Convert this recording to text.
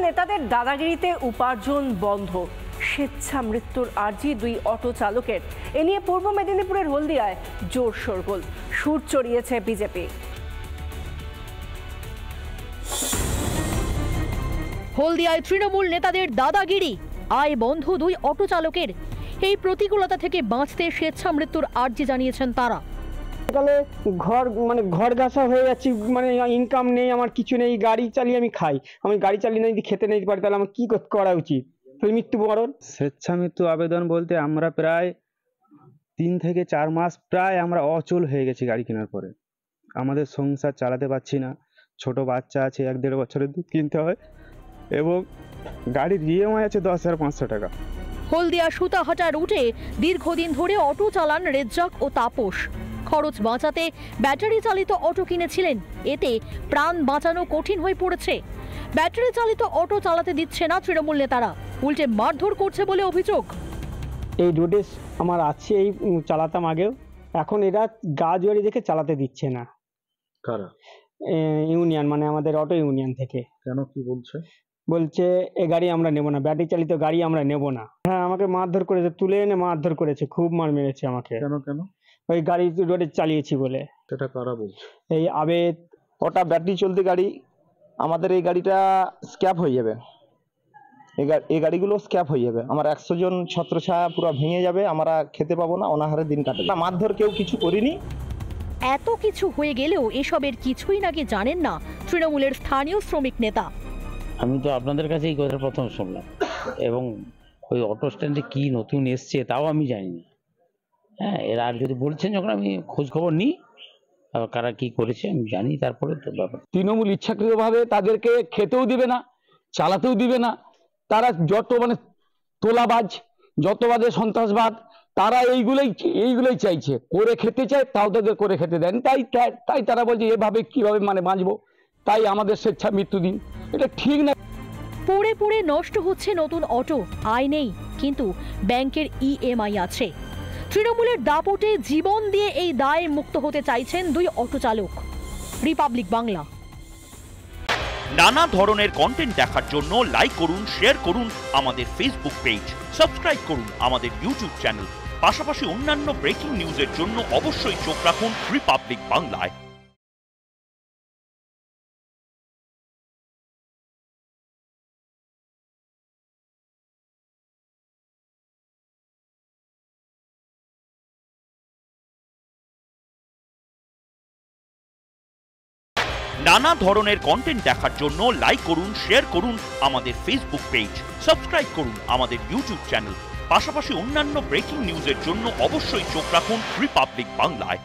নেতাদের দাদাগিরিতে উপার্জন বন্ধ, স্বেচ্ছা মৃত্যুর আর্জি দুই অটো চালকের। এ নিয়ে পূর্ব মেদিনীপুরের হলদিয়ায় জোর শোরগোল, সুর চড়িয়েছে বিজেপি। হলদিয়ায় তৃণমূল নেতাদের দাদাগিরি, আয় বন্ধ দুই অটো চালকের। এই প্রতিকূলতা থেকে বাঁচতে স্বেচ্ছা মৃত্যুর আর্জি জানিয়েছেন তারা। ঘর গাছা হয়ে যাচ্ছি, ইনকাম নেই, আমার কিছু নেই, গাড়ি চালিয়ে আমি খাই, আমি গাড়ি চালিয়ে যদি খেতে নেই পারি তাহলে আমার কি করা উচিত? মৃত্যুবরণ। স্বেচ্ছা মৃত্যু আবেদন বলতে আমরা প্রায় 3 থেকে 4 মাস প্রায় আমরা অচল হয়ে গেছি গাড়ি কেনার পরে। আমাদের সংসার চালাতে পারছি না, ছোট বাচ্চা আছে, 1-1.5 বছরের দুধ কিনতে হয় এবং গাড়ির ইএমআই আছে 10,500 টাকা। হলদিয়া সুতাহাটা রুটে দীর্ঘদিন ধরে অটো চালান রেজ্জাক ও তাপস। খরচ বাঁচাতে ব্যাটারি চালিত অটো কিনেছিলেন, এতে প্রাণ বাঁচানো কঠিন হয়ে পড়েছে। ব্যাটারি চালিত অটো চালাতে দিচ্ছে না তৃণমূল নেতারা, উল্টে মারধর করছে বলে অভিযোগ। এই রোডে আমার আছে, এই চালাতাম আগেও, এখন এরা গা জোয়ারি দেখে চালাতে দিচ্ছে না। কারা? ইউনিয়ন, আমাদের অটো ইউনিয়ন থেকে। কেন, কি বলছে? বলছে এই গাড়ি আমরা নেব না, ব্যাটারি চালিত গাড়ি আমরা নেব না। হ্যাঁ, আমাকে মারধর করেছে, তুলে এনে মারধর করেছে, খুব মার মেরেছে আমাকে। কেন? ওই গাড়ি রোডে চালিয়েছি বলে। সেটা কারা বলছে? এই আবেদ। ওটা ব্যাটারি চলতে গাড়ি, আমাদের এই গাড়িটা স্ক্র্যাপ হয়ে যাবে, এই গাড়িগুলো স্ক্র্যাপ হয়ে যাবে। আমার 100 জন ছত্রছায়া পুরো ভেঙে যাবে, আমরা খেতে পাবো না, অনাহারে দিন কাটাবে। মারধর কেউ কিছু করিনি। এত কিছু হয়ে গেলেও এসবের কিছুই নাকি জানেন না তৃণমূলের স্থানীয় শ্রমিক নেতা। আমি তো আপনাদের কাছে এই কথা প্রথম শুনলাম, এবং ওই অটো স্ট্যান্ডে কি নতুন এসছে তাও আমি জানি না। হ্যাঁ, এরা আর যদি বলছেন, যখন আমি খোঁজ খবর নিই কারা কি করেছে আমি জানি, তারপরে তো ব্যাপার। তৃণমূল ইচ্ছাকৃতভাবে তাদেরকে খেতেও দিবে না, চালাতেও দিবে না। তারা যত তোলাবাজ, যত সন্ত্রাসবাদ, তারা এইগুলোই চাইছে, করে খেতে চায়, তাও তাদের করে খেতে দেন। তাই তারা বলছে এভাবে কিভাবে বাঁচবো, তাই আমাদের স্বেচ্ছা মৃত্যু দিন। এটা ঠিক না। পড়ে পড়ে নষ্ট হচ্ছে নতুন অটো, আয় নেই, কিন্তু ব্যাংকের ইএমআই আছে। তৃণমূলের দাপটে জীবন দিয়ে এই দায়ে মুক্ত হতে চাইছেন দুই অটো চালক। রিপাবলিক বাংলা। নানা ধরনের কন্টেন্ট দেখার জন্য লাইক করুন, শেয়ার করুন আমাদের ফেসবুক পেজ, সাবস্ক্রাইব করুন আমাদের ইউটিউব চ্যানেল। পাশাপাশি অন্যান্য ব্রেকিং নিউজের জন্য অবশ্যই চোখ রাখুন রিপাবলিক বাংলায়। নানা ধরনের কন্টেন্ট দেখার জন্য লাইক করুন, শেয়ার করুন আমাদের ফেসবুক পেজ, সাবস্ক্রাইব করুন আমাদের ইউটিউব চ্যানেল। পাশাপাশি অন্যান্য ব্রেকিং নিউজের জন্য অবশ্যই চোখ রাখুন রিপাবলিক বাংলায়।